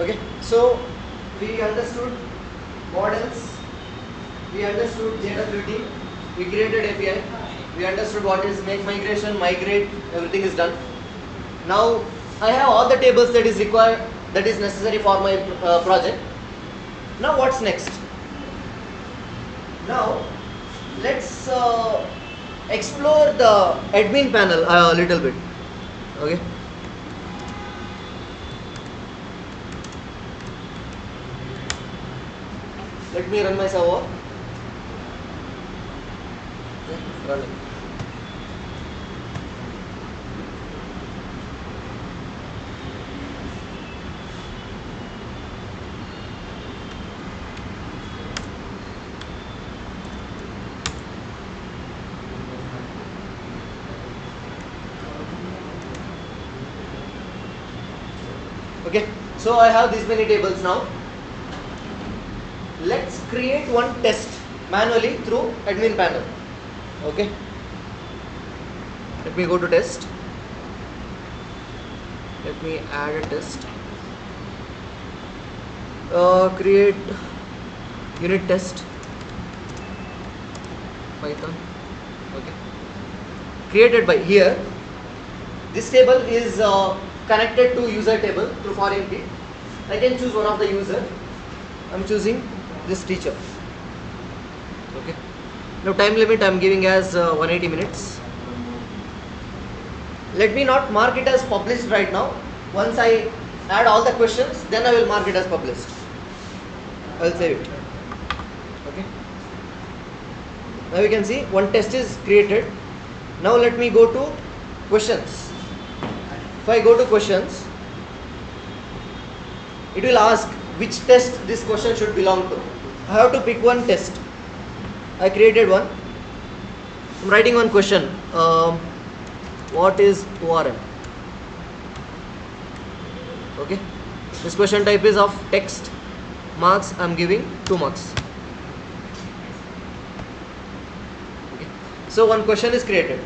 Okay, so we understood models, we understood JWT, we created API, we understood what is make migration, migrate, everything is done. Now I have all the tables that is required, that is necessary for my project. Now what's next? Now let's explore the admin panel a little bit. Okay. Let me run my server. Running. Okay, so I have these many tables now. Let's create one test manually through admin panel. Okay, let me go to test. Let me add a test. Create unit test Python. Okay, created by here. This table is connected to user table through foreign key. I can choose one of the user. I'm choosing this teacher. Okay. Now time limit I'm giving as 180 minutes. Let me not mark it as published right now. Once I add all the questions, then I will mark it as published. I'll save it. Okay. Now you can see one test is created. Now let me go to questions. If I go to questions, it will ask which test this question should belong to. I have to pick one test. I created one. I'm writing one question. What is ORM? Okay. This question type is of text. Marks I'm giving 2 marks. Okay. So one question is created.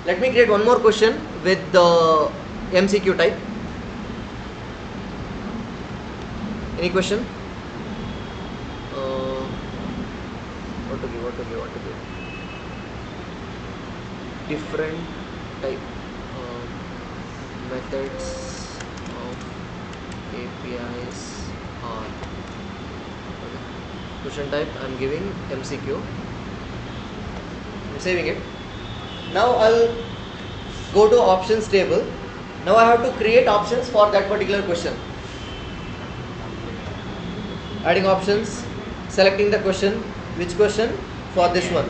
Let me create one more question with the MCQ type. Any question? What to give? Different type methods of APIs are. Okay. Question type I'm giving MCQ. I'm saving it. Now I'll go to options table. Now I have to create options for that particular question. Adding options, selecting the question. Which question? For this one.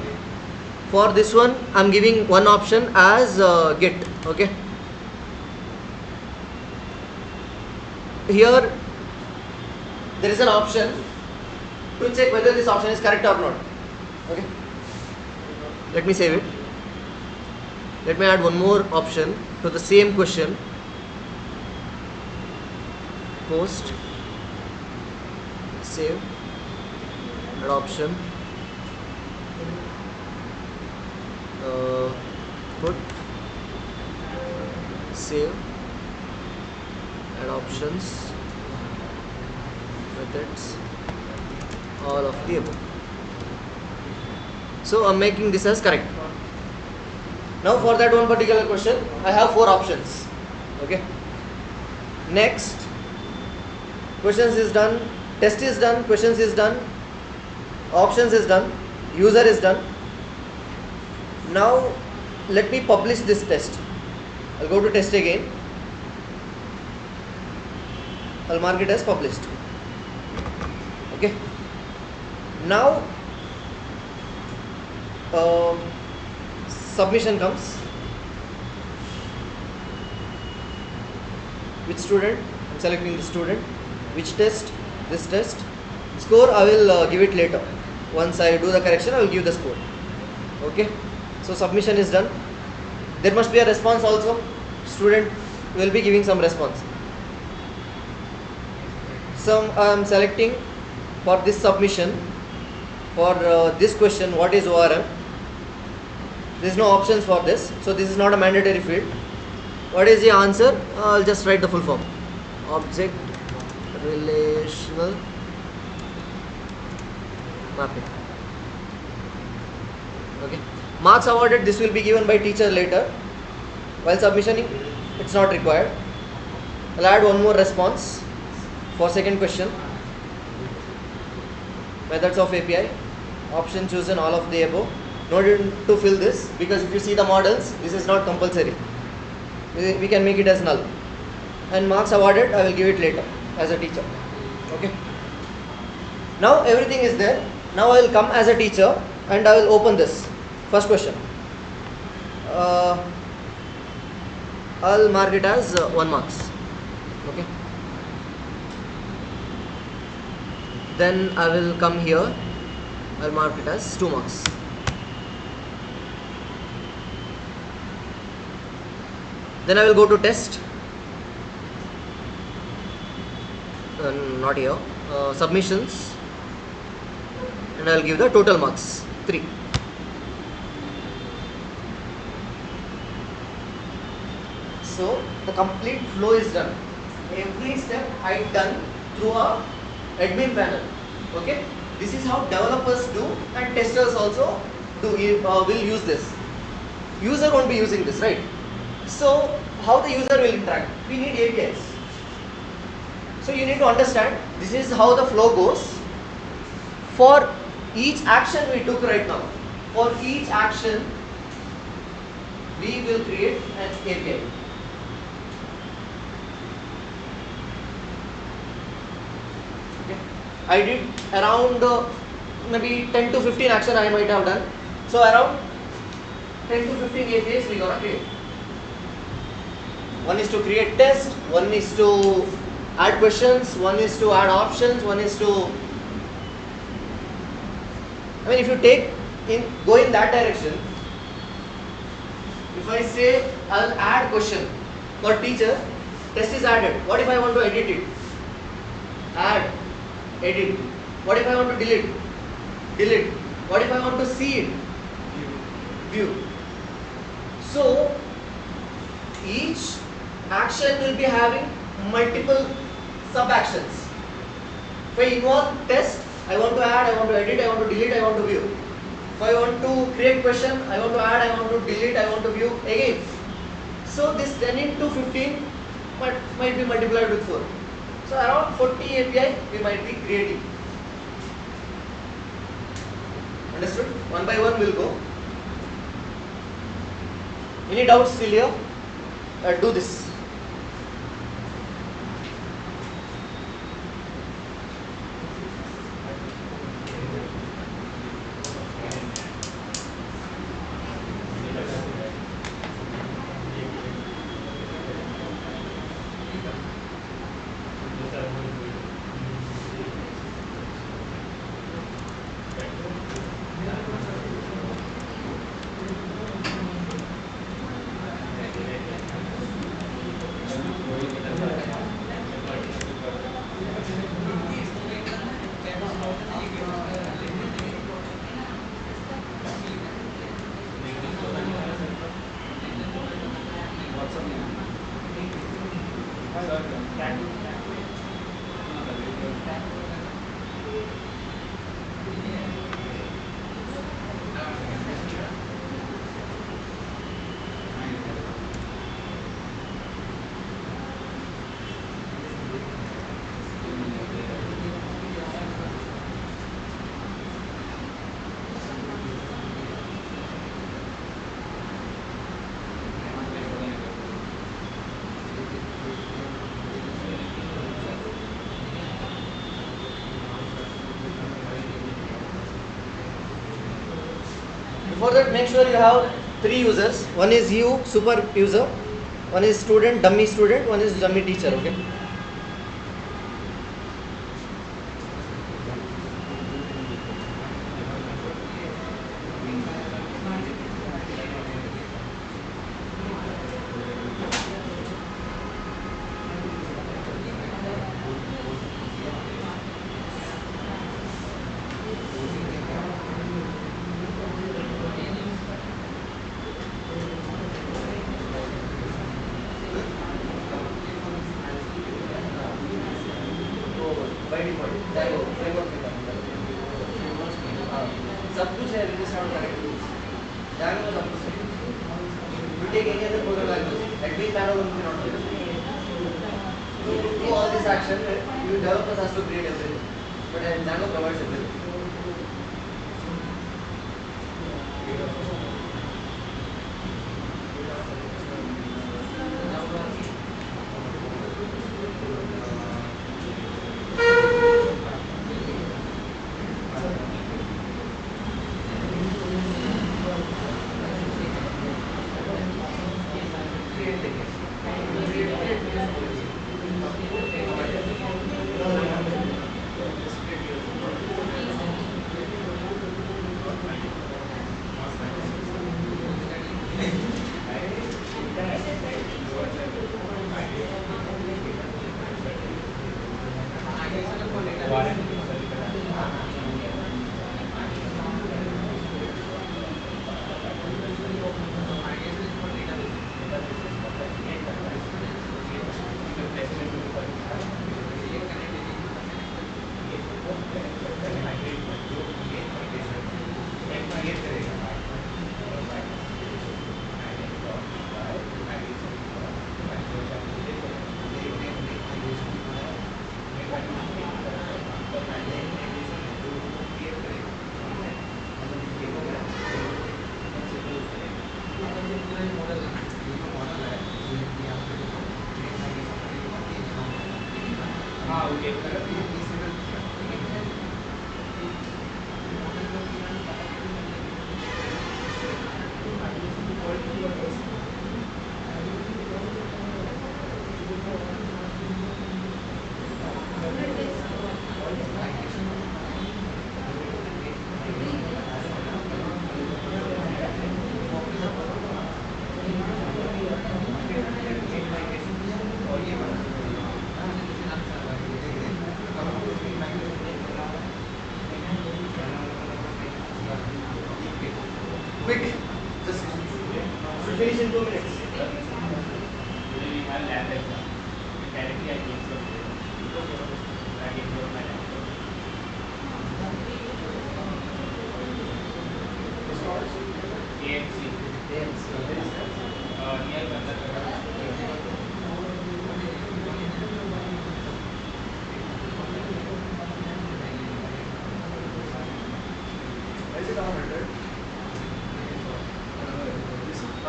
For this one, I'm giving one option as get. Okay. Here, there is an option to check whether this option is correct or not. Okay. Let me save it. Let me add one more option to the same question. Post. Save. Add option. Put. Save. Add options. Methods. All of the above. So I'm making this as correct. Now for that one particular question, I have 4 options. Okay. Next, questions is done, test is done, questions is done, options is done, user is done. Now let me publish this test. I'll go to test again. I'll mark it as published. Okay. Now submission comes. Which student? I'm selecting the student. Which test? This test. Score I will give it later. Once I do the correction, I will give the score. Okay. So submission is done. There must be a response also. Student will be giving some response. So I am selecting for this submission. For this question, what is ORM? There is no options for this, so this is not a mandatory field. What is the answer? I'll just write the full form. Object relational mapping. Okay. Marks awarded, this will be given by teacher later. While submission, it's not required. I'll add one more response for second question. Methods of API. Option chosen, all of the above. No need to fill this because if you see the models, this is not compulsory. We can make it as null. And marks awarded, I will give it later as a teacher. Okay. Now everything is there. Now I will come as a teacher and I will open this. First question. I'll mark it as 1 marks. Okay. Then I will come here. I'll mark it as 2 marks. Then I will go to test. Not here. Submissions. And I will give the total marks 3. So the complete flow is done. Every step I done through a admin panel. Okay. This is how developers do and testers also do. Will use this. User won't be using this, right? So how the user will interact? We need APIs. So you need to understand this is how the flow goes. For each action we took right now, for each action we will create an API. Okay. I did around maybe 10 to 15 action I might have done. So around 10 to 15 APIs we gonna create. One is to create test, one is to add questions, one is to add options, one is to, I mean if you go in that direction, if I say I'll add question for teacher, test is added. What if I want to edit it? Add, edit. What if I want to delete? Delete. What if I want to see it? View. So each action will be having multiple sub actions. If I involve test, I want to add, I want to edit, I want to delete, I want to view. If I want to create question, I want to add, I want to delete, I want to view again. So this 10 into 15 might be multiplied with 4. So around 40 API we might be creating. Understood? One by one we'll go. Any doubts still here? Do this. Before that, make sure you have 3 users. One is you, super user. One is student, dummy student. One is dummy teacher. Okay. By default Django framework में काम करता है। हाँ, सब कुछ है register और connect tools Django में सब कुछ है। You take any other program language, admin panel you cannot do it. To do all this action, you developers has to create everything, but Django provides everything. Quick, just should finish in 2 minutes. Today we have lab exam. Directly I came from there. I came from my laptop. AMC. AMC. Where is that? Near Bandar. Why is it around 100?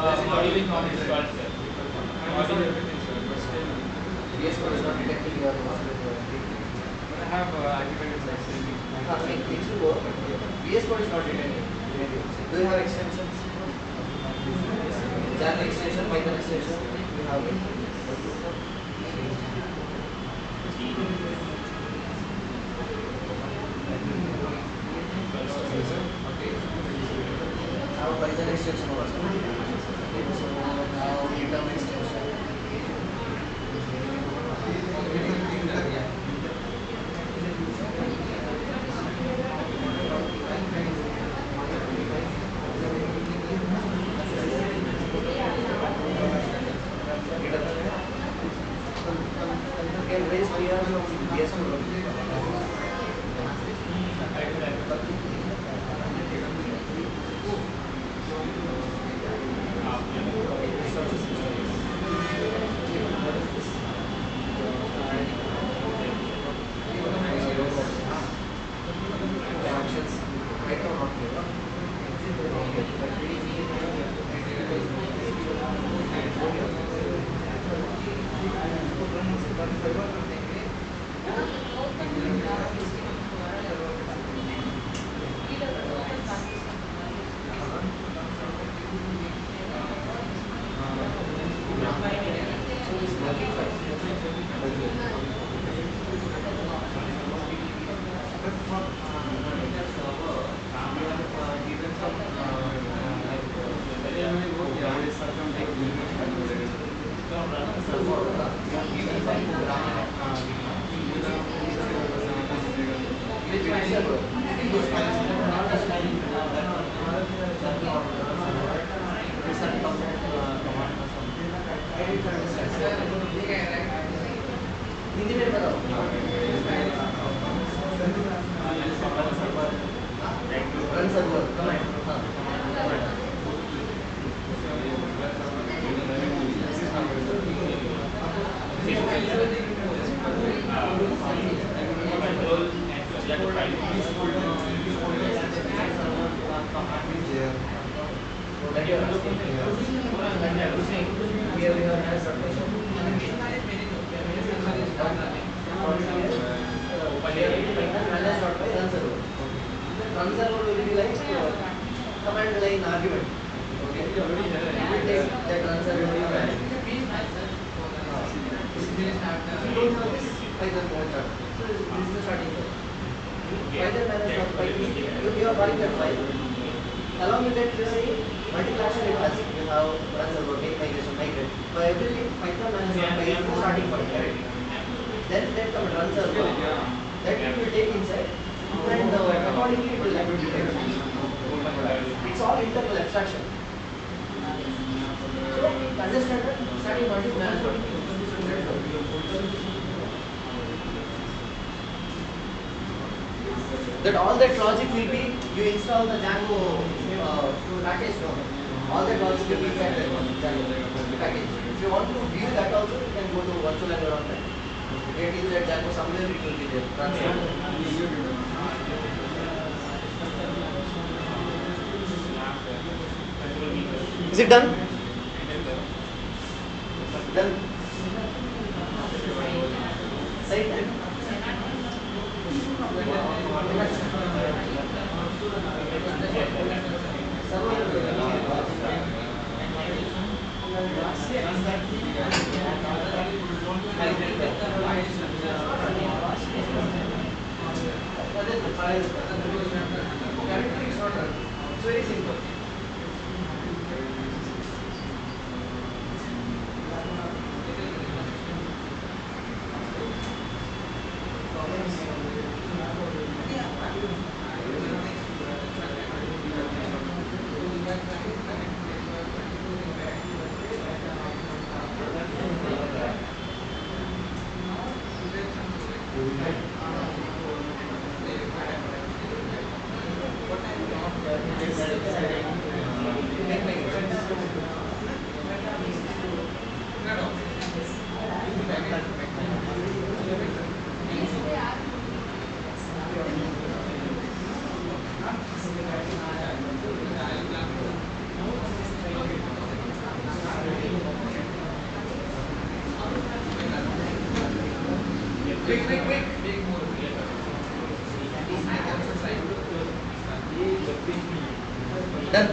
Module is not installed, sir. Module everything, sir. But still, VS Code is not detecting your mouse with your but I have activated like saving. Things will work, but VS Code is not detecting. Do you have extensions? Java extension, Python extension? You have it? Have Python extension also. So now GitHub extension. Can raise PR from VS Code. Hindi में बताओ Answer will be like command line argument. Okay. You will take that answer will be valid. If you don't have this, Python won't start. So this is the starting point. Python manage.py, you are calling that file. Along with that, you say multiple action it has. You have run server, make migration, migrate. For everything, Python manage.py is the starting point. Correct? Then come run server. That it will take inside. And accordingly it will execute. It's all internal abstraction. So understand that starting point is management. That all that logic will be you install the Django package. No, all that logic will be inside the Django package. If you want to view that also, you can go to virtual environment. Get in that Django somewhere, it will be there. Is it done? Done. Side. It's very simple. Quick. Done.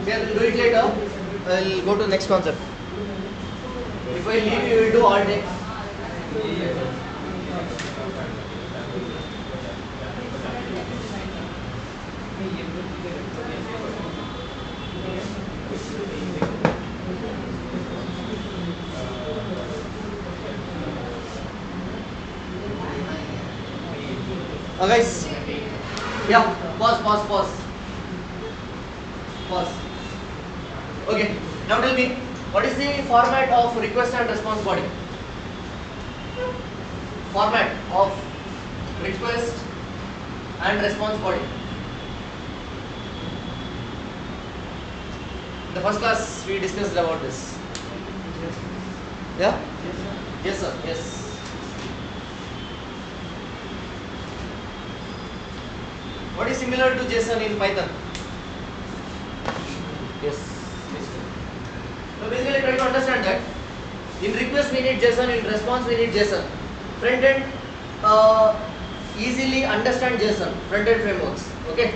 Yeah, we'll do it later. I'll go to next concept. If I leave, you will do all day. Guys, yeah, pause. Okay, now tell me, what is the format of request and response body? Format of request and response body. In the first class, we discussed about this. Yeah? Yes, sir. Yes. What is similar to JSON in Python? Yes. So basically try to understand that in request we need JSON, in response we need JSON. Front end easily understand JSON front-end frameworks. Okay,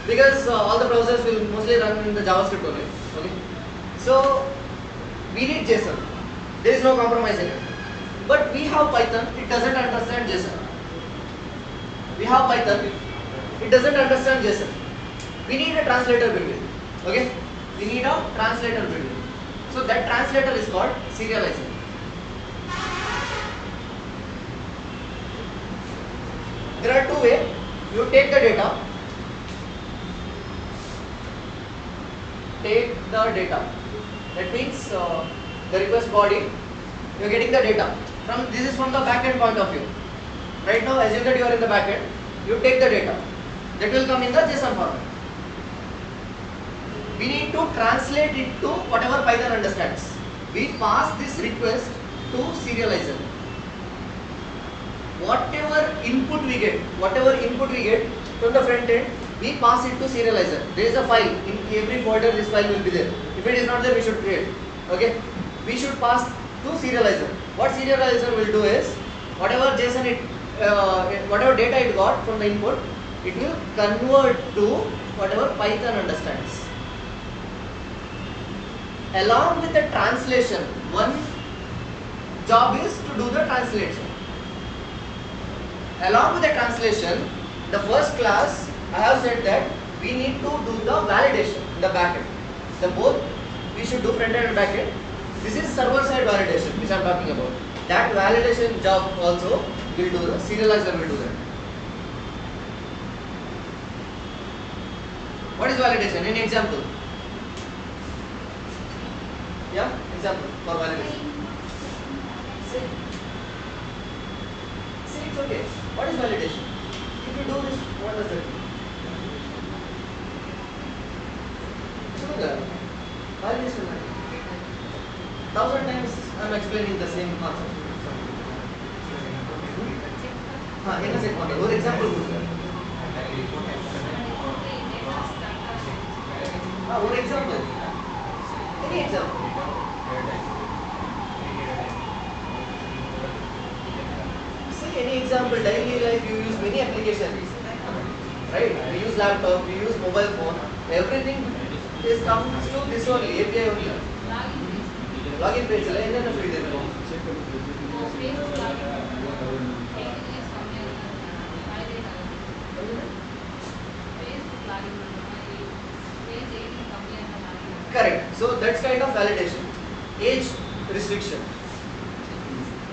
because all the browsers will mostly run in the JavaScript only. Okay, so we need JSON. There is no compromise in it. But we have Python. It doesn't understand JSON. We have Python. It doesn't understand JSON. We need a translator between. Okay, we need a translator between. So that translator is called serializer. There are two ways. You take the data. That means the request body. You are getting the data. This is from the backend point of view. Right now, assume that you are in the backend. You take the data. That will come in the JSON format. We need to translate it to whatever Python understands. We pass this request to serializer. Whatever input we get from the front end, we pass it to serializer. There is a file. In every folder, this file will be there. If it is not there, we should create. Okay? We should pass to serializer. What serializer will do is, whatever JSON whatever data it got from the input, it will convert to whatever Python understands. Along with the translation, one job is to do the translation. Along with the translation, the first class, I have said that we need to do the validation in the backend. The both we should do front end and backend. This is server side validation which I am talking about. That validation job also will do the serializer will do that. What is validation? Any example? Yeah, example for validation. Say it's okay. What is validation? If you do this, what does that mean? Validation. 1,000 times I am explaining the same concept. In a second, one example. One example. Any example. See any example. Daily life you use many applications, right? We use laptop, we use mobile phone. Everything is comes to this only API only. Login page la enna free there. Correct. So that's kind of validation. Age restriction.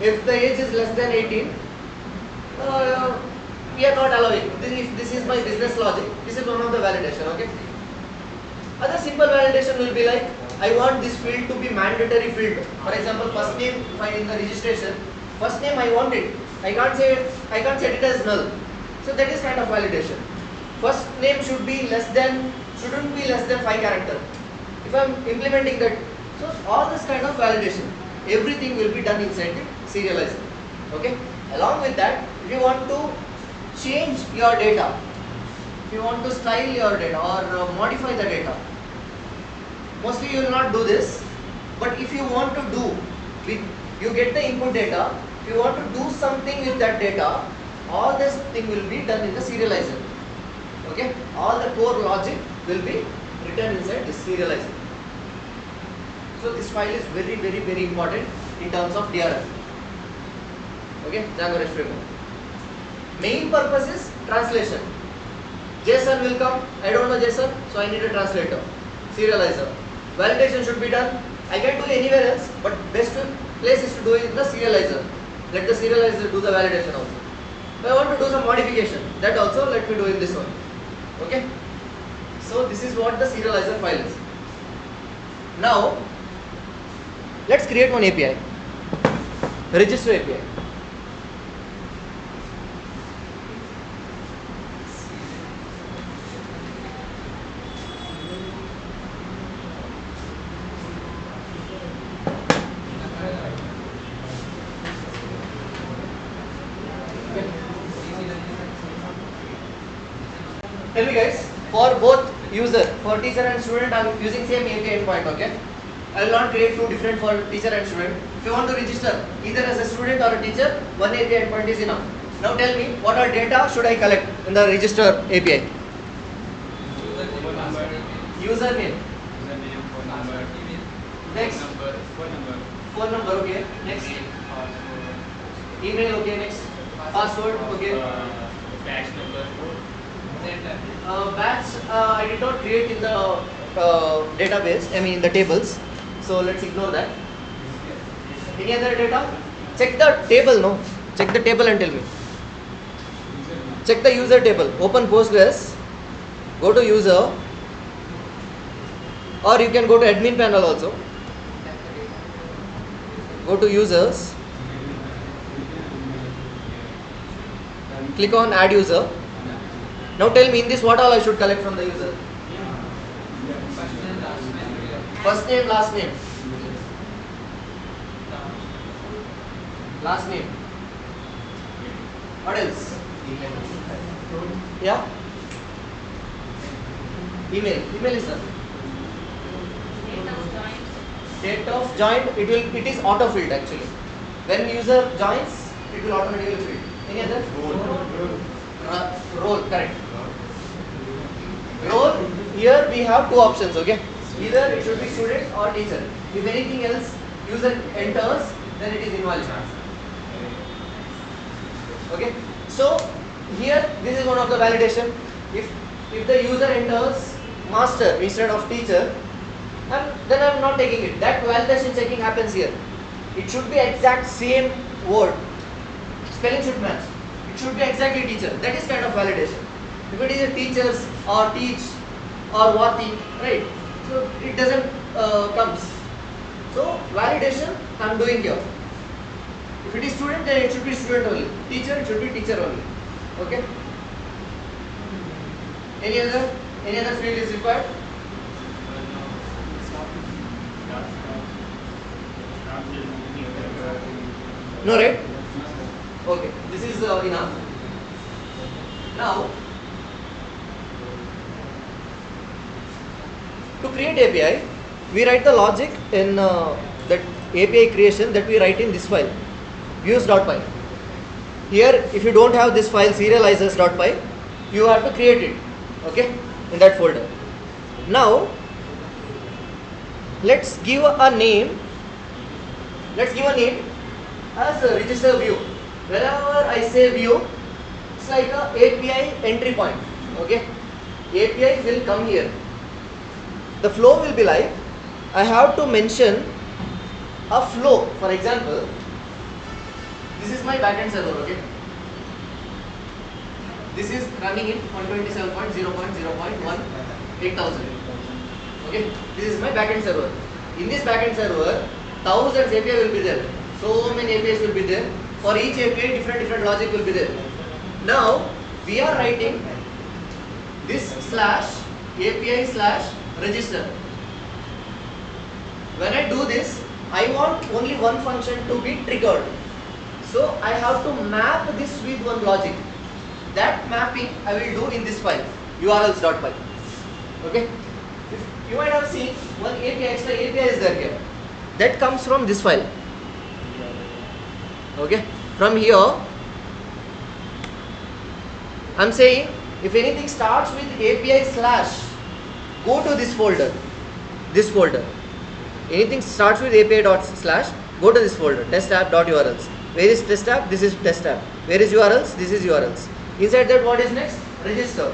If the age is less than 18, we are not allowing. This is my business logic. This is one of the validation. Okay. Other simple validation will be like, I want this field to be mandatory field. For example, first name. If I in the registration, first name I want it. I can't set it as null. So that is kind of validation. First name shouldn't be less than 5 characters. If I am implementing that, so all this kind of validation, everything will be done inside the serializer. Okay. Along with that, if you want to change your data, if you want to style your data or modify the data, mostly you will not do this. But if you want to do, you get the input data. If you want to do something with that data, all this thing will be done in the serializer. Okay. All the core logic will be written inside this serializer. So this file is very, very, very important in terms of DRF. Okay, Django REST framework. Main purpose is translation. JSON will come. I don't know JSON, so I need a translator. Serializer. Validation should be done. I can do anywhere else, but best place is to do it in the serializer. Let the serializer do the validation also. If I want to do some modification, that also let me do in this one. Okay. So this is what the serializer file is. Now, let's create one API. Register API. Tell me guys, for both user, for teacher and student, I am using same API endpoint. Okay, I will not create two different for teacher and student. If you want to register either as a student or a teacher, one API endpoint is enough. Now tell me, what all data should I collect in the register API? Phone number, Username. username, phone number, email, Next. phone number, Phone number, okay. Next. password, Email, okay. Next. Password, okay. batch number, Batch, I did not create in the database, I mean in the tables. So let's ignore that. Any other data? Check the table, no? Check the table and tell me. Check the user table. Open Postgres. Go to user. Or you can go to admin panel also. Go to users. Click on add user. Now tell me in this what all I should collect from the user. First name, last name. Last name. What else? Yeah? Email. Email is done. Date of join, it is auto filled actually. When user joins, it will automatically fill. Any other? Role, correct. Role, here we have two options, okay? Either it should be student or teacher. If anything else user enters, then it is invalid. Okay? So here this is one of the validation. If the user enters master instead of teacher, then I am not taking it. That validation checking happens here. It should be exact same word. Spelling should match. It should be exactly teacher. That is kind of validation. If it is a teachers or teach or wati, right? So it doesn't comes. So validation I am doing here. If it is student, then it should be student only. Teacher, it should be teacher only. Okay? Any other field is required? No, right? Okay, this is enough. Now, to create API, we write the logic in that API creation that we write in this file, views.py. Here, if you don't have this file serializers.py, you have to create it, okay, in that folder. Now, let's give a name. Let's give a name as a register view. Whenever I say view, it's like a API entry point. Okay, API will come here. The flow will be like, I have to mention a flow. For example, this is my backend server. Okay, this is running in 127.0.0.1 8000. Okay, this is my backend server. In this backend server, thousands API will be there. So many APIs will be there. For each API, different logic will be there. Now we are writing this slash API slash register. When I do this, I want only one function to be triggered. So I have to map this with one logic. That mapping I will do in this file, urls.py. Okay. You might have seen one API, extra API is there here. That comes from this file. Okay. From here, I am saying if anything starts with API slash, go to this folder. This folder. Anything starts with API dot slash, go to this folder. Test app.urls. Where is test app? This is test app. Where is URLs? This is URLs. Inside that, what is next? Register.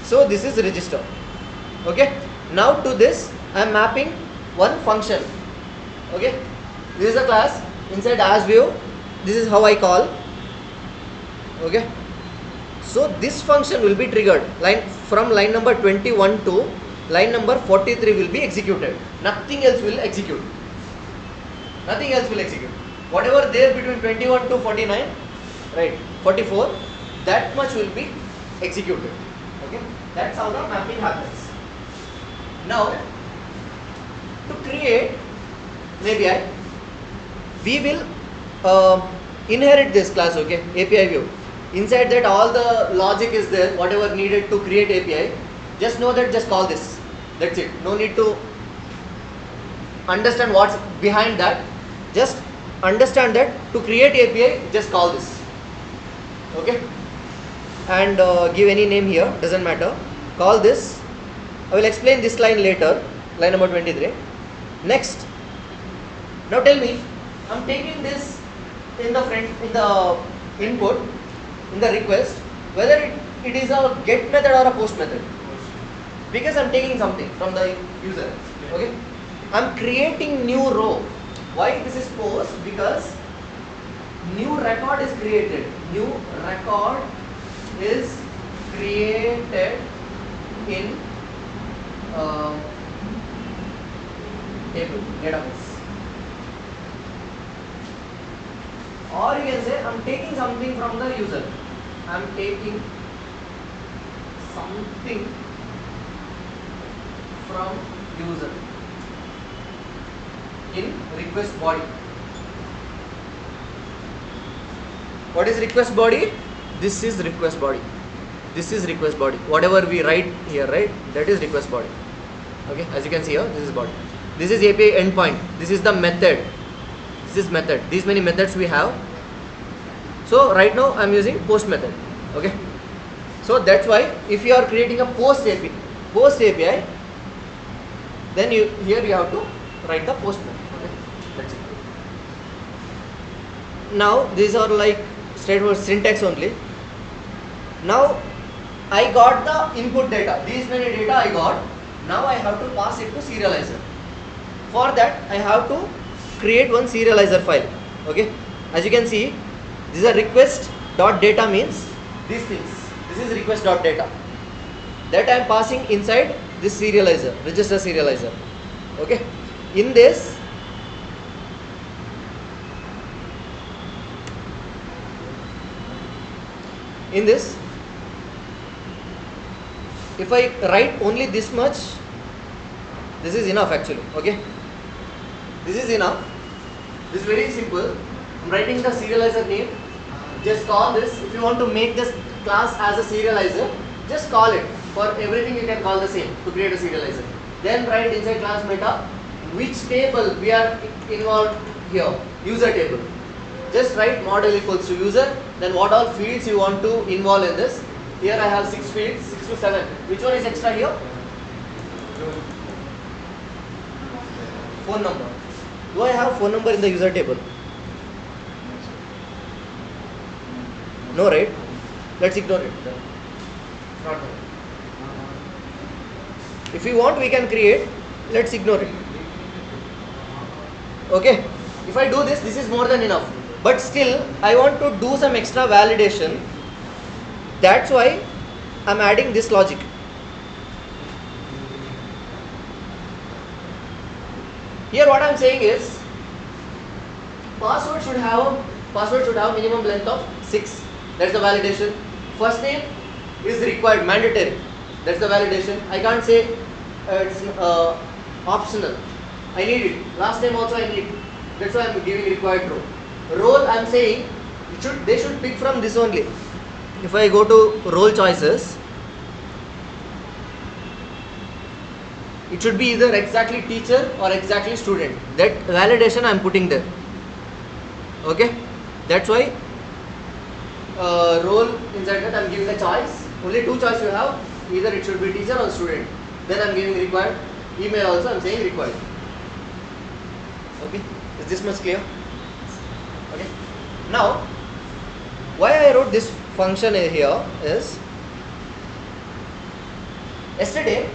So this is register. Okay. Now to this, I am mapping one function. Okay. This is a class. Inside as view, this is how I call. Okay. So this function will be triggered. From line number 21 to line number 43 will be executed. Nothing else will execute. Nothing else will execute. Whatever there between 21 to 49, right, 44, that much will be executed. Okay. That's how the mapping happens. Now, to create API, we will inherit this class, okay, API view. Inside that, all the logic is there, whatever needed to create API. Just know that, just call this. That's it. No need to understand what's behind that. Just understand that to create API, just call this. Okay, and give any name here, doesn't matter. Call this. I will explain this line later, line number 23. Next, now tell me, I'm taking this in the input, in the request, whether it is a get method or a post method, because I'm taking something from the user. Okay, I'm creating new row. Why this is post? Because new record is created. New record is created in table, database. Or you can say I'm taking something from the user. I'm taking something from user in request body. What is request body? This is request body. This is request body. Whatever we write here, right? That is request body. Okay, as you can see here, this is body. This is API endpoint. This is the method. This is method. These many methods we have. So right now I am using post method. Okay. So that's why if you are creating a post API, then here you have to write the post method. Okay. That's it. Now these are like straightforward syntax only. Now I got the input data. These many data I got. Now I have to pass it to serializer. For that I have to create one serializer file. Okay. As you can see, this is a request.data means these things. This is request.data. That I am passing inside this serializer, register serializer. Okay. In this, if I write only this much, this is enough actually. Okay. This is enough. This is very simple. I'm writing the serializer name. Just call this. If you want to make this class as a serializer, just call it. For everything you can call the same to create a serializer. Then write inside class meta which table we are involved here. User table. Just write model equals to user. Then what all fields you want to involve in this. Here I have 6 fields, 6 to 7. Which one is extra here? Phone number. Do I have phone number in the user table? No, right? Let's ignore it. Not there. If we want, we can create. Let's ignore it. Okay. If I do this, this is more than enough. But still, I want to do some extra validation. That's why I'm adding this logic. Here what I'm saying is, password should have minimum length of 6. That's the validation. First name is required, mandatory. That's the validation. I can't say it's optional. I need it. Last name also I need. That's why I'm giving required row. Role I'm saying they should pick from this only. If I go to role choices, it should be either exactly teacher or exactly student. That validation I'm putting there. Okay, that's why role inside that I'm giving a choice. Only 2 choices you have. Either it should be teacher or student. Then I'm giving required. Email also I'm saying required. Okay, is this much clear? Okay. Now, why I wrote this function here is, yesterday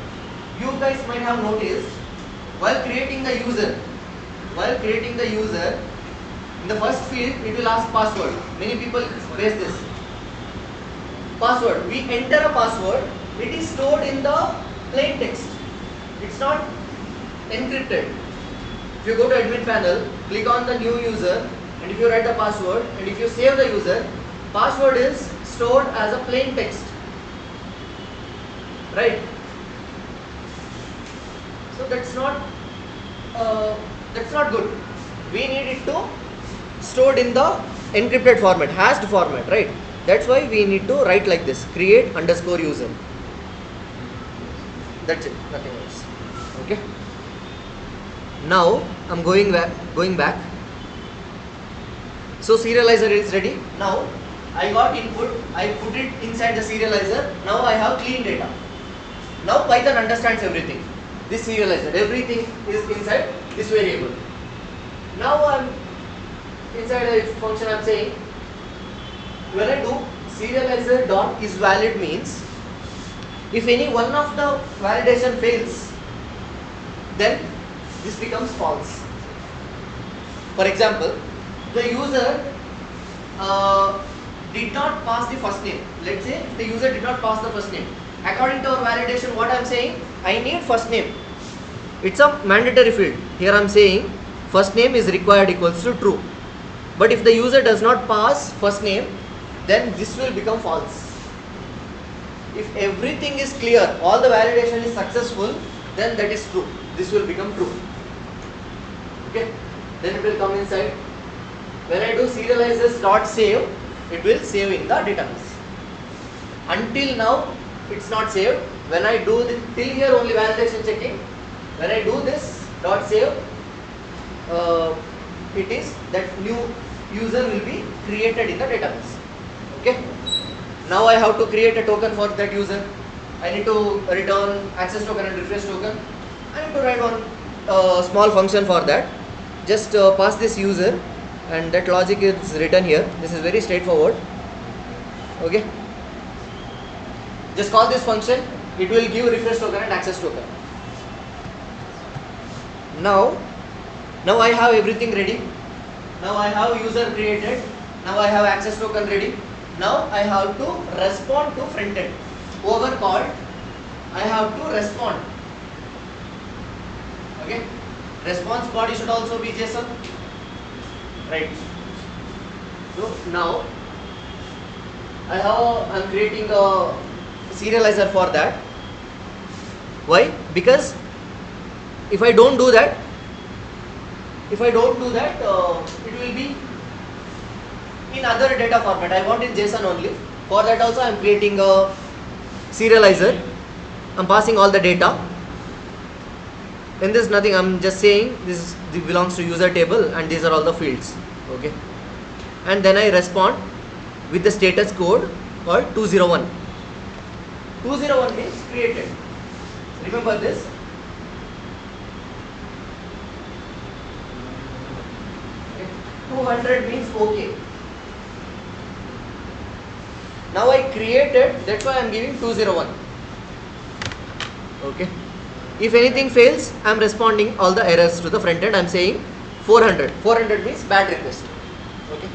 you guys might have noticed while creating the user, in the first field it will ask password. Many people face this. Password. We enter a password. It is stored in the plain text. It's not encrypted. If you go to admin panel, click on the new user, and if you write the password, and if you save the user, password is stored as a plain text. Right? So that's not good. We need it to stored in the encrypted format, hashed format, right? That's why we need to write like this: create underscore user. That's it, nothing else. Okay. Now I'm going back. So serializer is ready. Now I got input, I put it inside the serializer. Now I have clean data. Now Python understands everything. This serializer, everything is inside this variable. Now I'm inside a function. I'm saying when I do serializer dot is valid means if any one of the validation fails, then this becomes false. For example, the user did not pass the first name. Let's say the user did not pass the first name. According to our validation, what I am saying, I need first name. It's a mandatory field. Here I am saying first name is required equals to true. But if the user does not pass first name, then this will become false. If everything is clear, all the validation is successful, then that is true. This will become true. Okay? Then it will come inside. When I do serializers dot save, it will save in the database. Until now, it's not saved. When I do this, till here only validation checking. When I do this dot save, it is that new user will be created in the database. Okay? Now I have to create a token for that user. I need to return access token and refresh token. I need to write one small function for that. Just pass this user, and that logic is written here. This is very straightforward. Okay? Just call this function. It will give refresh token and access token. Now I have everything ready. Now I have user created. Now I have access token ready. Now I have to respond to front end. Over called, I have to respond. Okay? Response body should also be JSON. Right. So now I'm creating a serializer for that. Why? Because if I don't do that, it will be in other data format. I want in JSON only. For that also I am creating a serializer. I am passing all the data. In this nothing, I am just saying this belongs to user table and these are all the fields. Okay. And then I respond with the status code called 201. 201 means created. Remember this. Okay. 200 means okay. Now I created, that's why I am giving 201. Okay. If anything fails, I am responding all the errors to the front end. I am saying 400. 400 means bad request. Okay.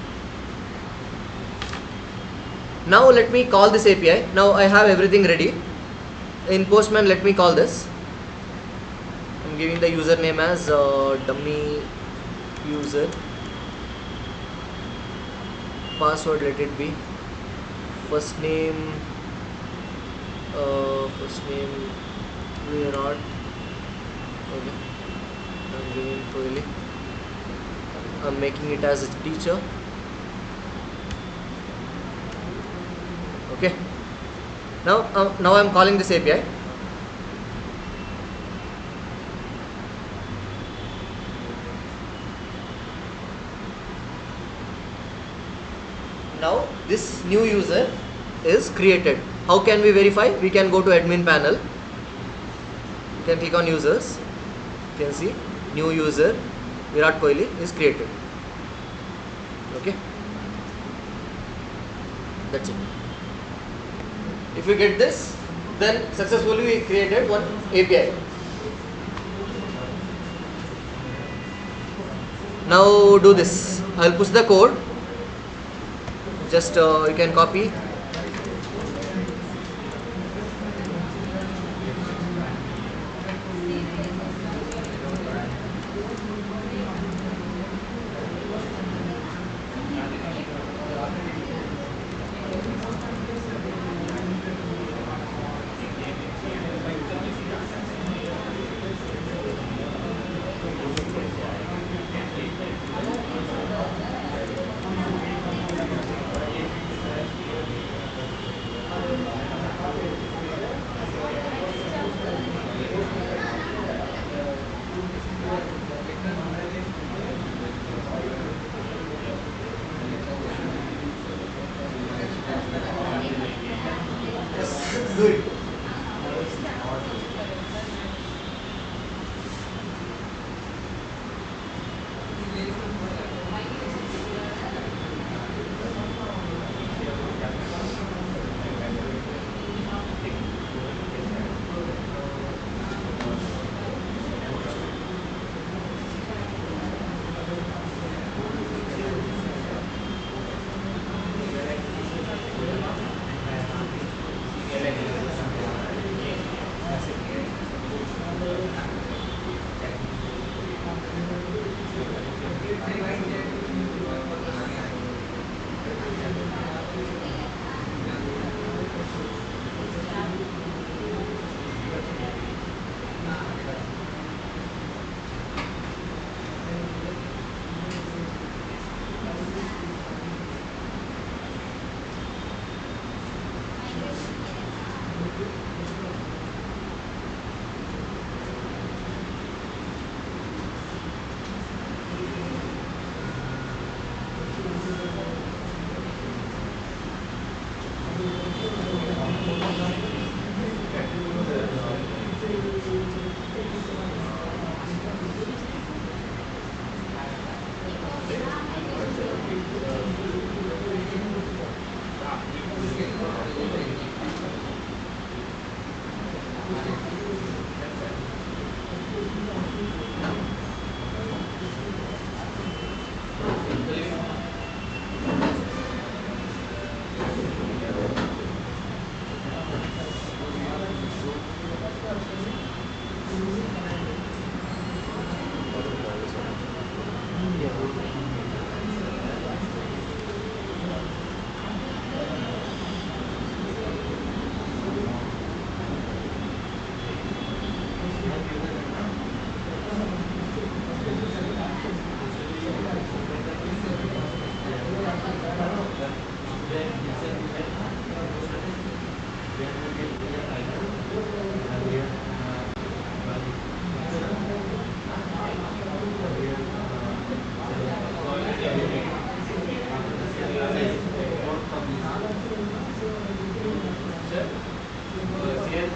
Now let me call this API. Now I have everything ready. In Postman, let me call this. I am giving the username as dummy user. Password, let it be first name Virat. Okay. I'm giving Kohli. I'm making it as a teacher. Okay. Now I'm calling this API. Now this new user is created. How can we verify? We can go to admin panel. You can click on users. You can see new user Virat Kohli is created. Okay. That's it. If we get this, then successfully we created one API. Now do this. I will push the code. Just you can copy. Do it.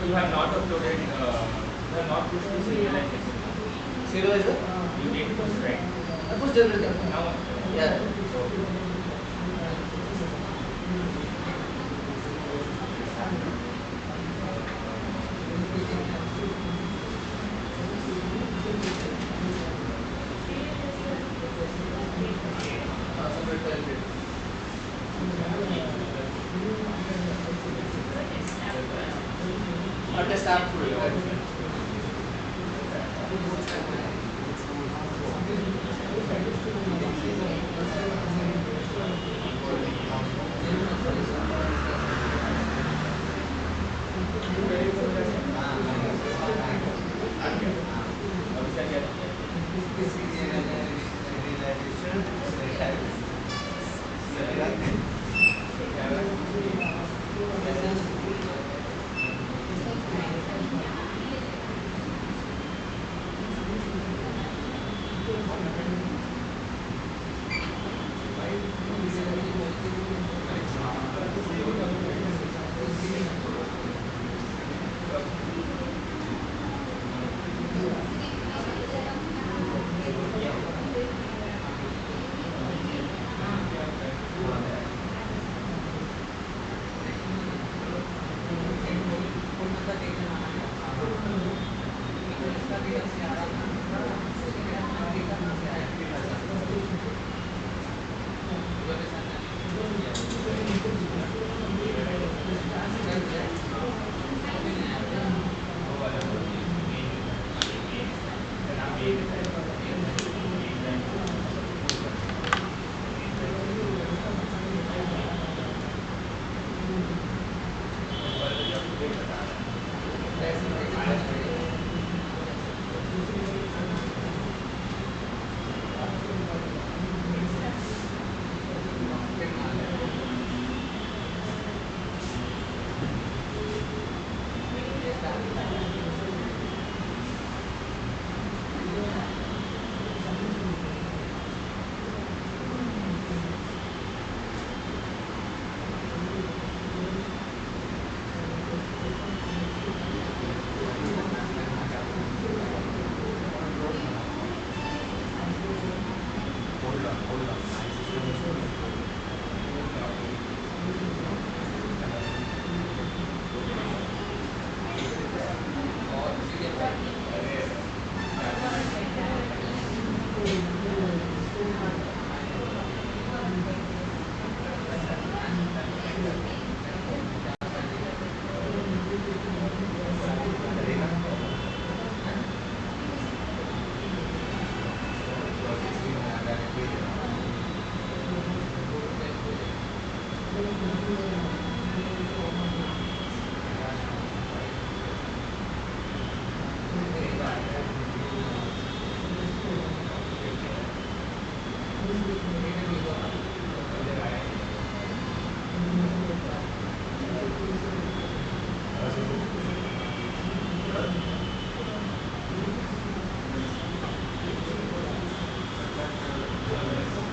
You have not uploaded, you have not pushed the serialization. Serializer? You need to push, right? I pushed everything. Now, Yeah. Separate file it. Test app for it, right?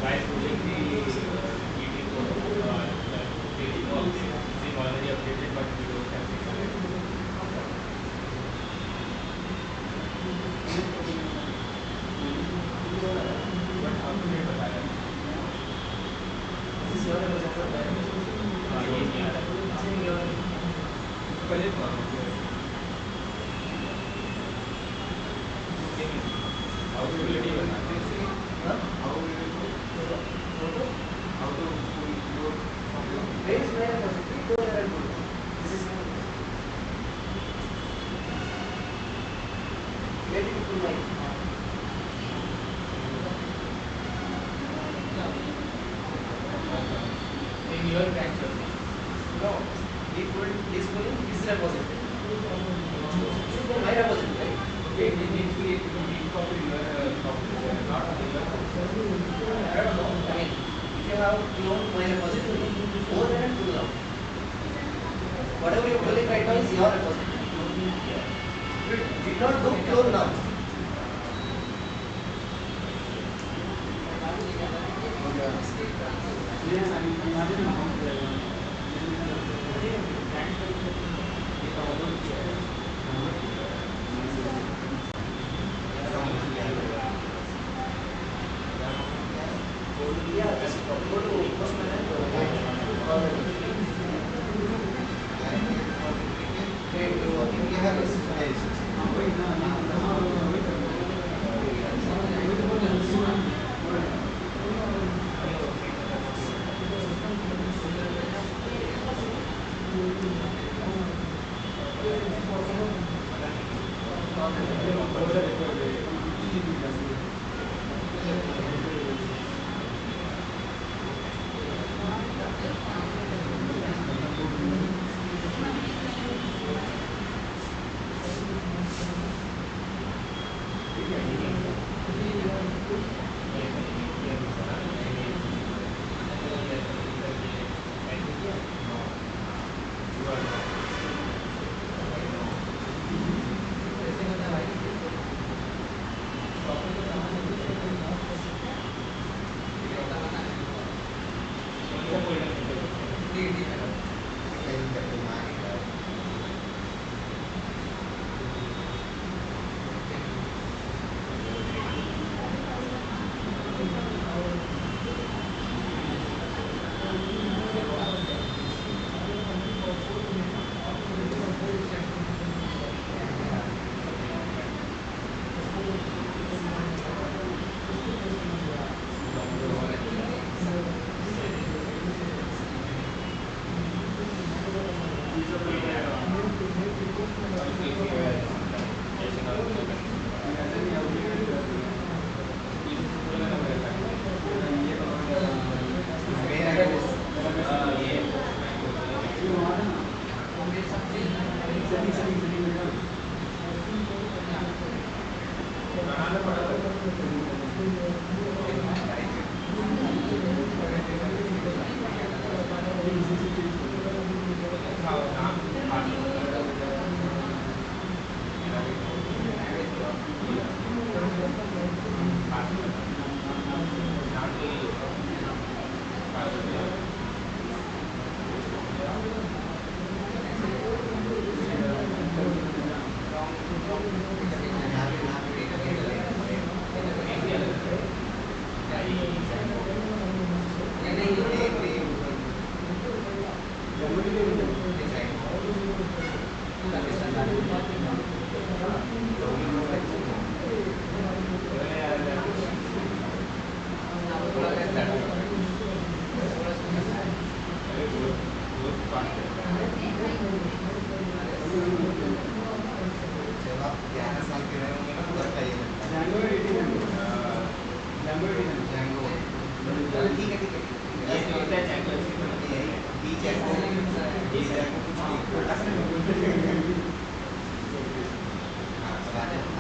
Guys, putting the meeting code, there is no update. It's already updated, but we don't have it. But update बताया। This is your representative. हाँ, ये नहीं आ रहा। पहले तो आउटबिलिटी बताते हैं। Huh? How to put Where is my repository? Go there and put. This is where did you put my? in your branch only. No. He put his full in his repository. This is my repository, right? Okay, it needs to be copy your software, not on your software. I don't know. I mean, if you have cloned my repository, go there and pull out. Whatever you're pulling right now is your repository. You did not do clone now. Yeah, just go to Postman and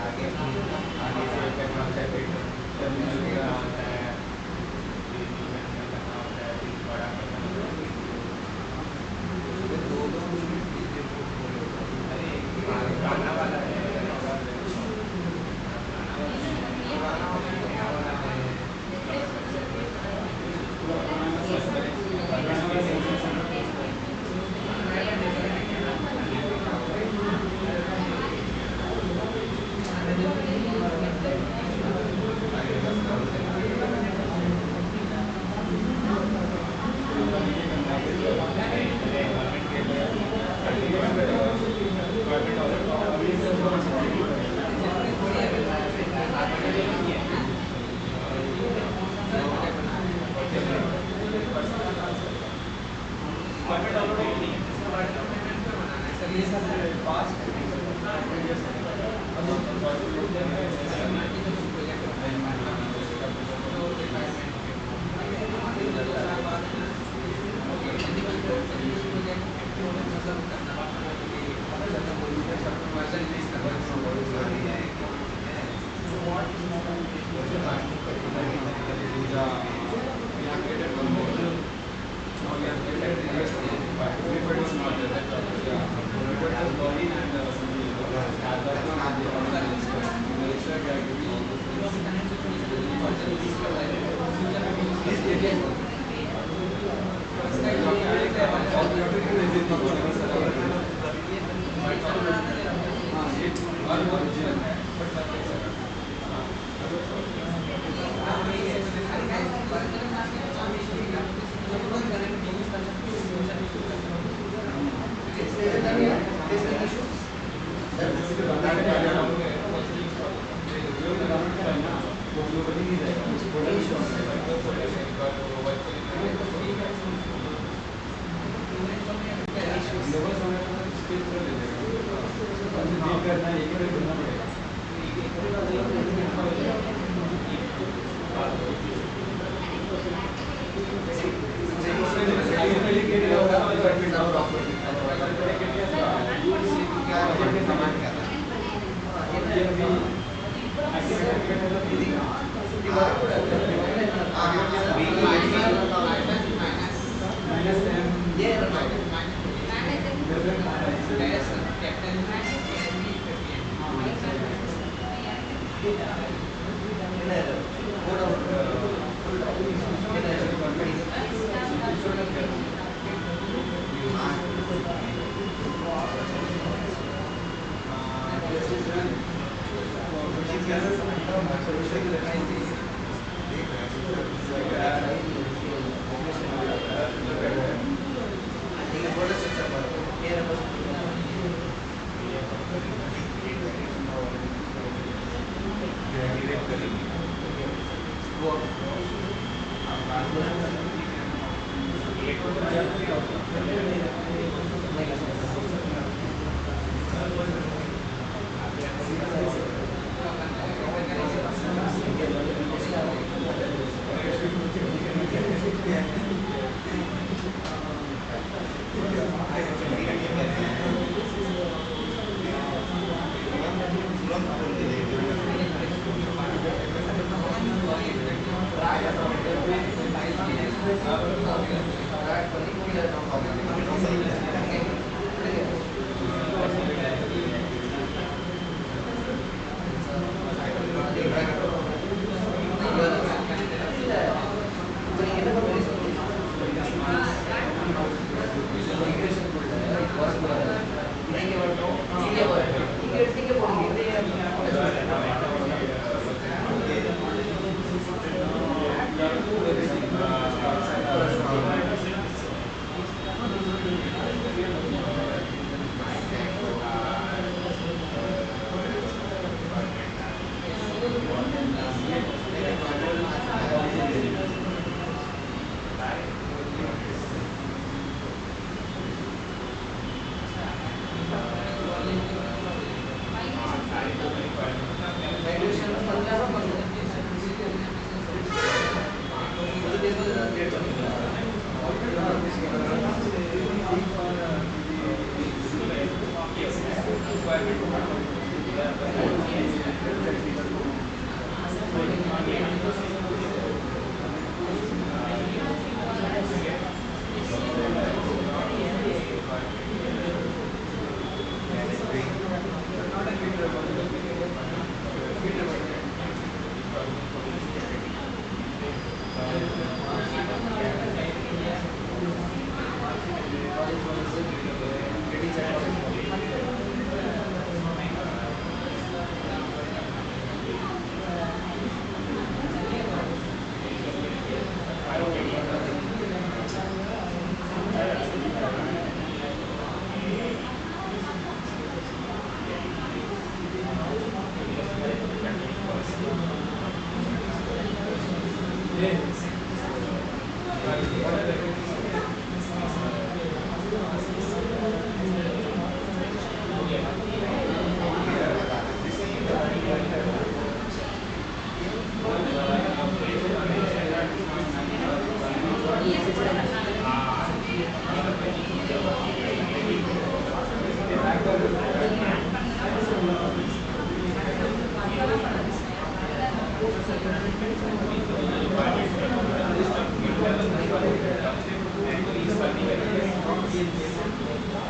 आगे आगे से करना होता है फिर terminal करना होता है फिर न्यूमेरिकल करना होता है फिर बड़ा करना होता है अरे गाना वाला है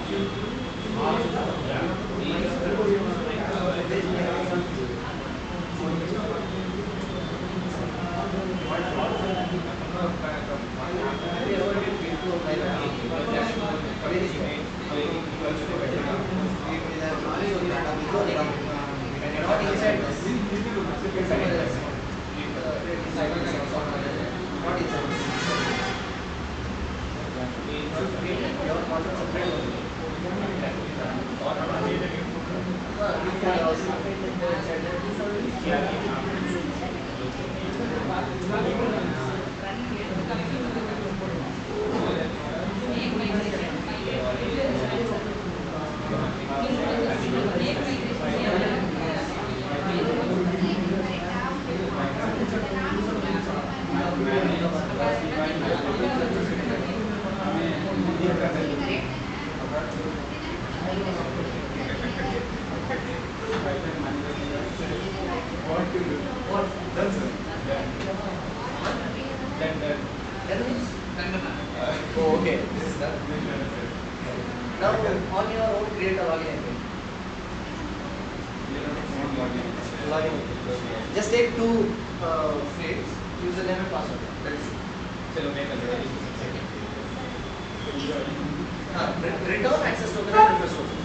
Not inside this. Somewhere else. Inside this or not inside this. Should create your content separate only. You can also create the inside That means? Oh, okay. This is done. Now, on your own, create a login API. Login API. Just take two fields, username and password. That is it. Return access token and request token.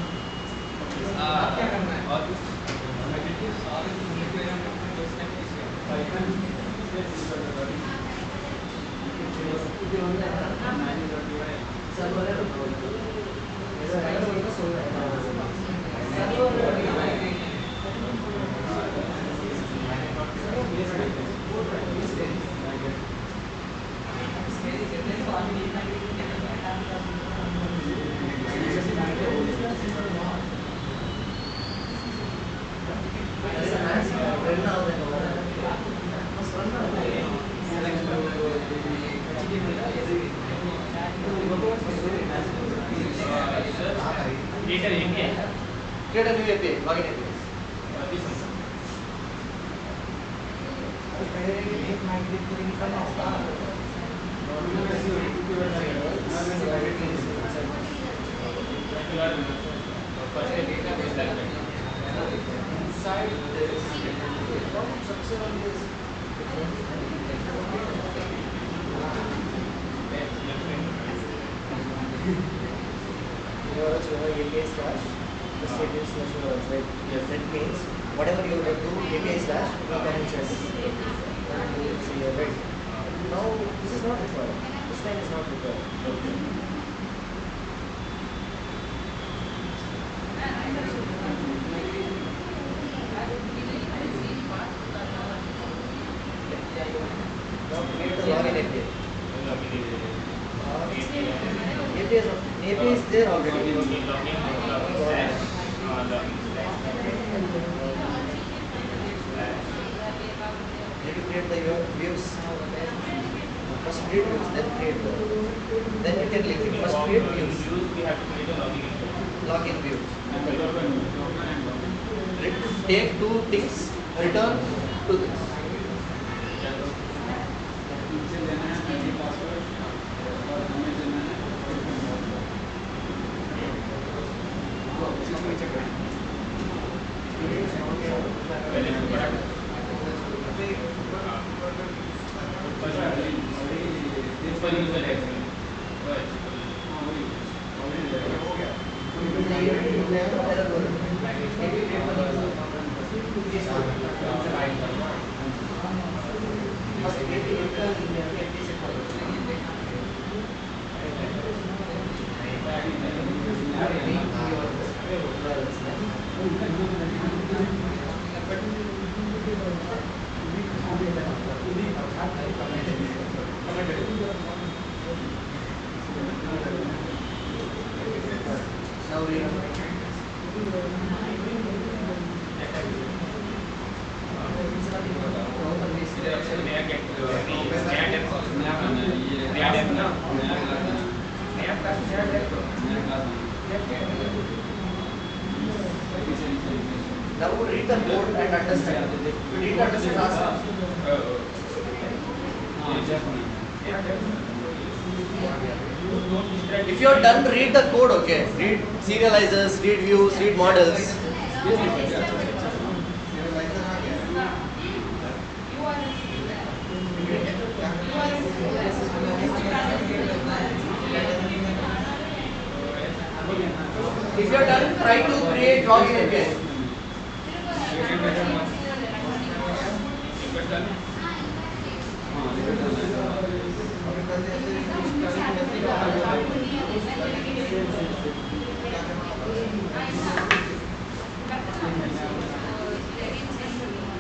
Create a new API, login API. Inside this, structure on this. Your API slash the status slash right? Yes. That means whatever you do API slash you can check. See here, right? Now this is not required. This line is not required. Okay. Now create the login API. API is there already. Need to create the views. First create views, then create the. Then you can link it. First create views. We have to create a Login views. Take two things. Return two things. Now we now read the code and understand. You need to understand ourselves. If you're done, read the code, okay? Read serializers, read views, read models. If you're done, try to create login API.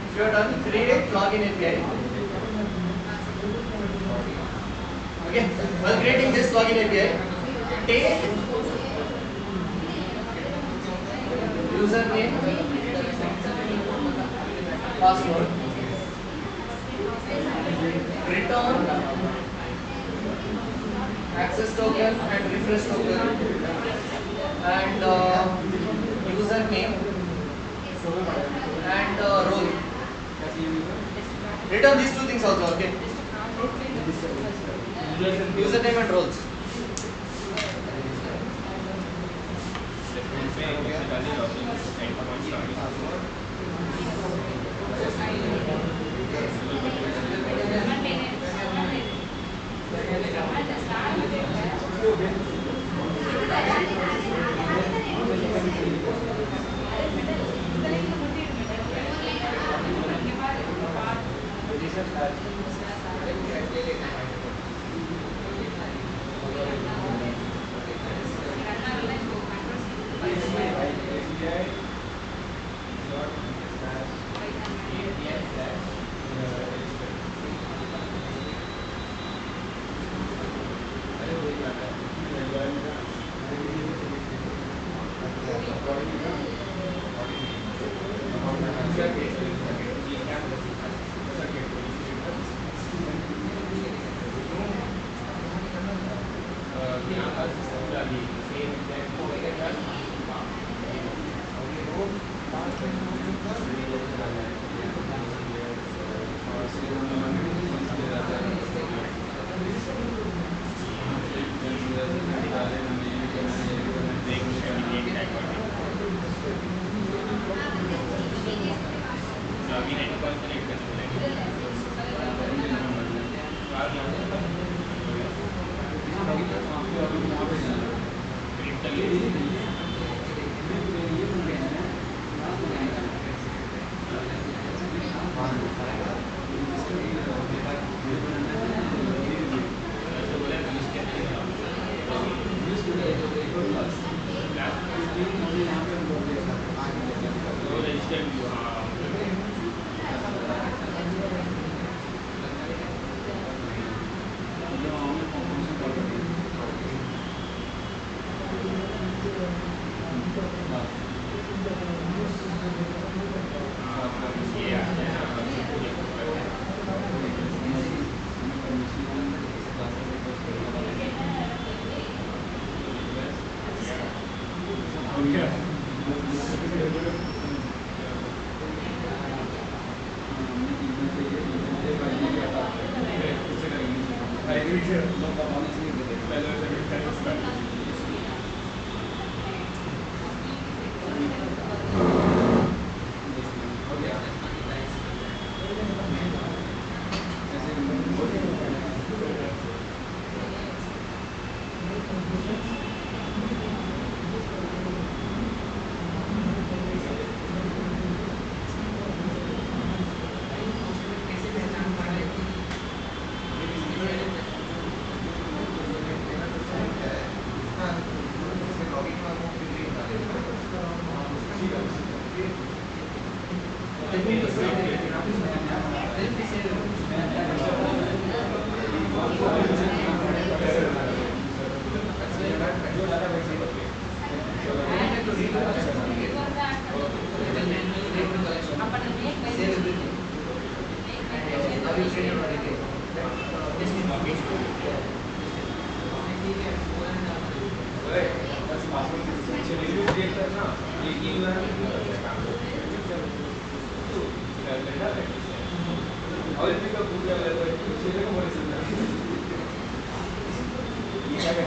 If you're done, create login API. Okay, while creating this login API, take username, password, return access token and refresh token, and username and role. Return these two things also, okay? Username and roles. Create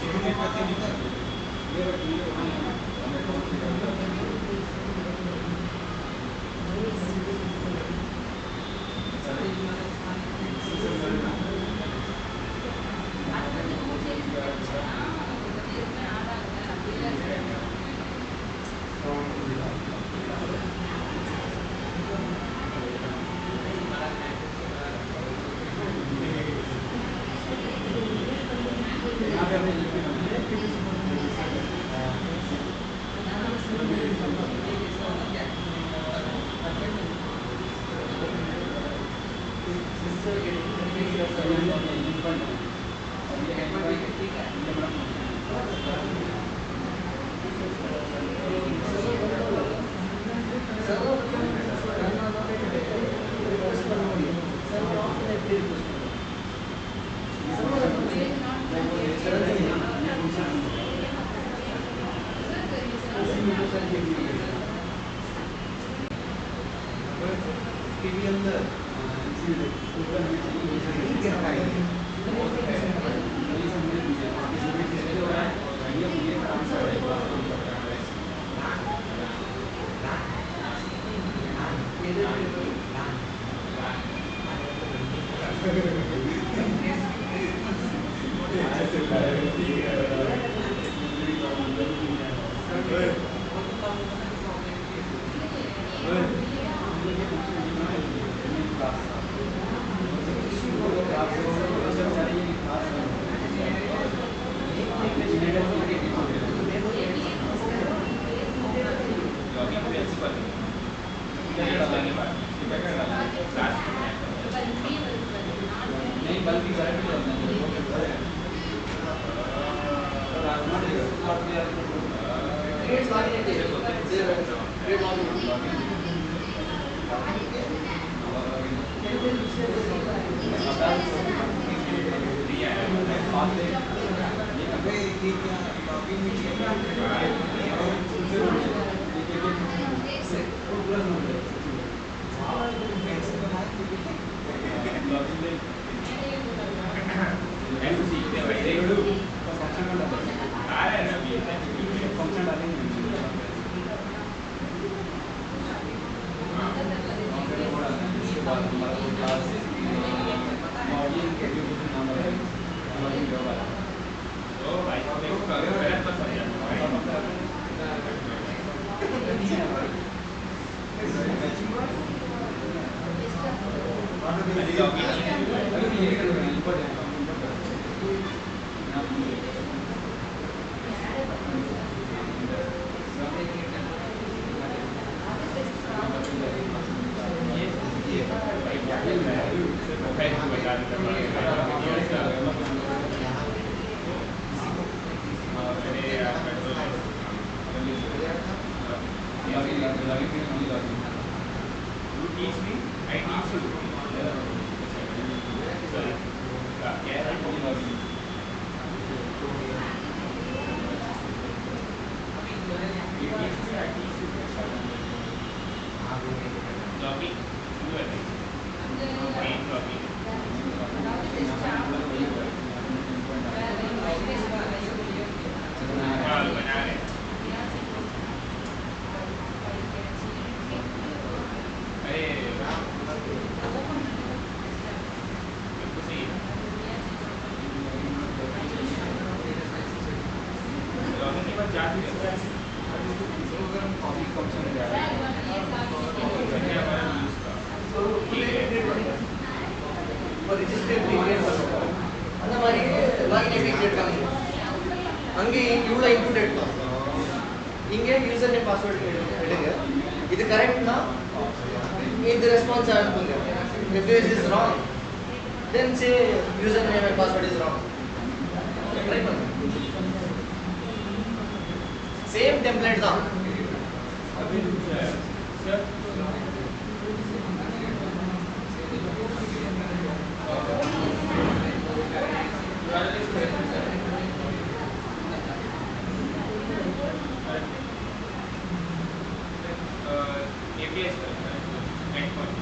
login activity. Create login. बिल्कुल सही है। Login के बाद जांच कैसे करेंगे? Coffee कम से कम जाएगा जैसे हमारा यूज़ का ठीक है। ರಿಜಿಸ್ಟ್ರೇಟ್ ಕ್ರಿಯೇಟ್ ಮಾಡಬೇಕು அந்த மாதிரி லாகின் எப்படி கிரியேட் பண்ணுங்க அங்கே இவ்வளோ இன்புட் எடுத்தோம் இங்கே யூசர் நேம் பாஸ்வேர்ட் எடுங்க இது கரெக்ட்னா இது ரெஸ்பான்ஸ் அனுப்புங்க if this is wrong then say user name and password is wrong try பண்ணுங்க சேம் டெம்ப்ளேட் தான் sir API endpoint เ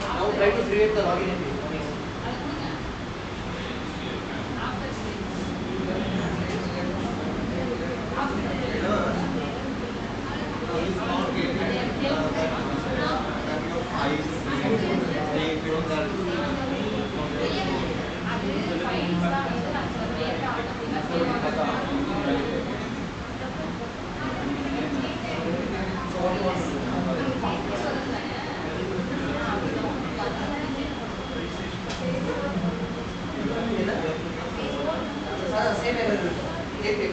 Now try to create the login API. Same API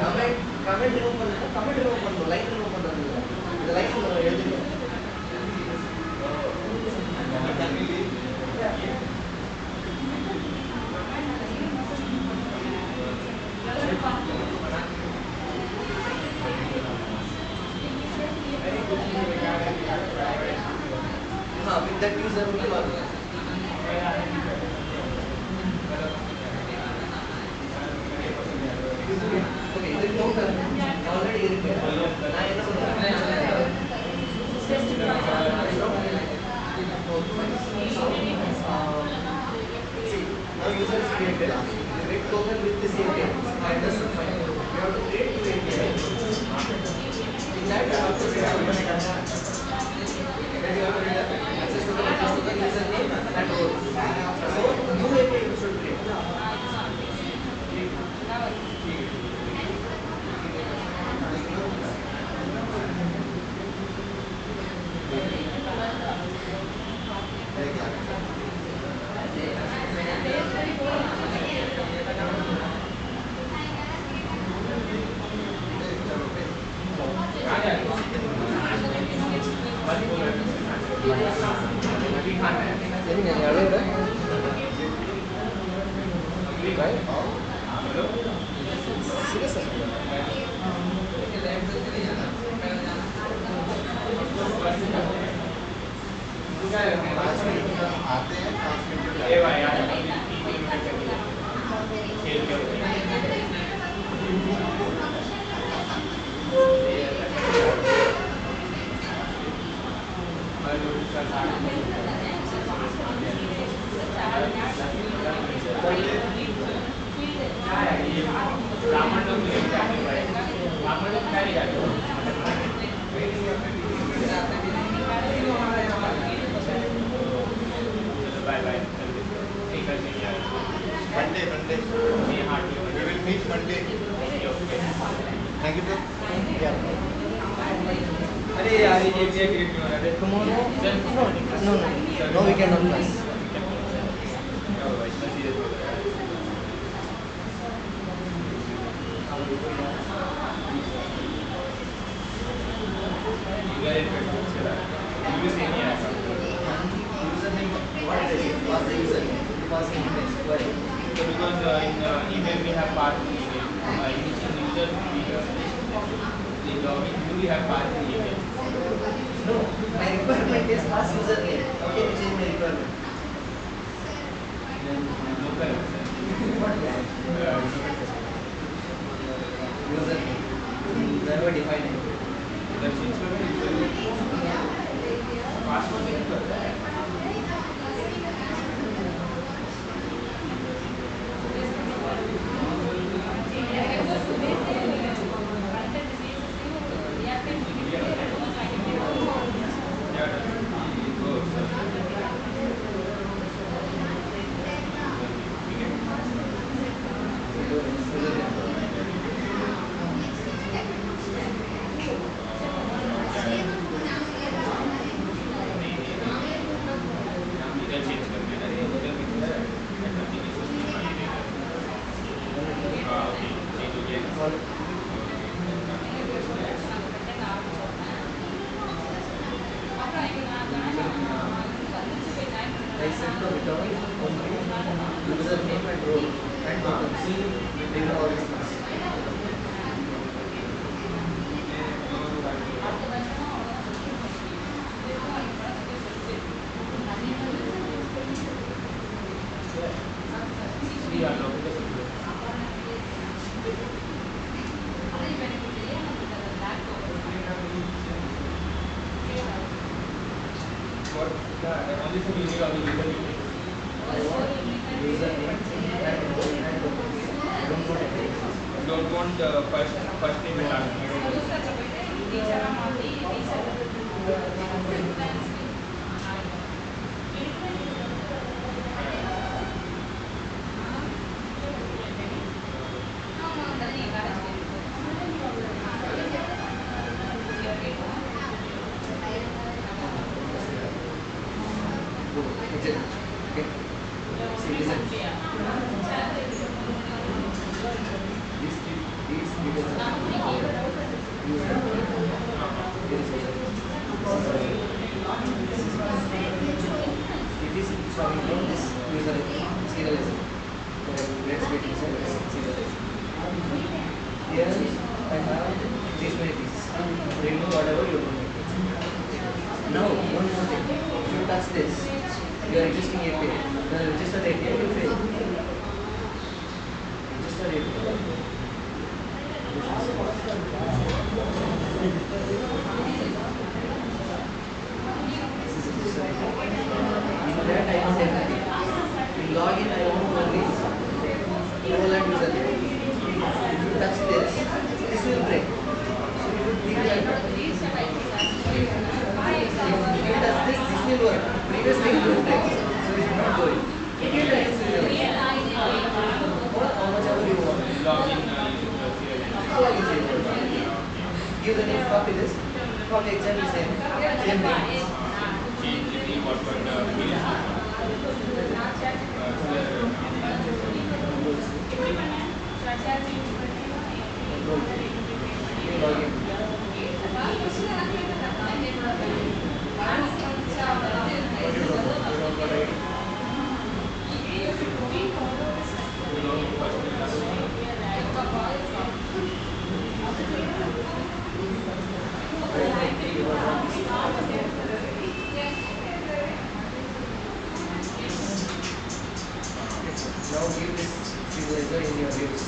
comment comment remove பண்ணு comment remove பண்ணு line remove பண்றது இல்ல இந்த line எழுதுங்க with that user only work. Okay, இது total already இருக்கு. நான் என்ன சொல்றேன்? See, Now user is created. Create token with this API. I understood fine. You have to create new API. In that you have to set up then you have to read access token, username and role. So new API you should create. Monday. We will meet Monday. Thank you, sir. Tomorrow? No weekend on class. Username, what is it? What's the username? What's the email? Query. So because in email we have part email, in user in login we have part email. No, my requirement is pass username. How can you change my requirement? Local Username. Never define it. that's password I set the return only username and role and tokens. Bring all these things. only for using of the user I want username and role and tokens. I don't want anything. don't want first name and last name. Exit. Okay. See, listen. These details are it is showing from this user serialization. Let's get inside serialization. Here I have these many things. Remove whatever you want. Now, one more thing. If you touch this, your existing API, the registered API will fail. Registered API. In that I want everything. In login I want only Give the name. Copy this. Copy exactly same. Same name. Change the what village New login. Now give this visualizer in your views.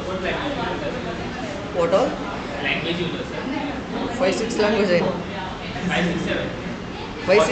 what language What all? language you know, sir? 5-6 language I know. 5, 6, 7. 5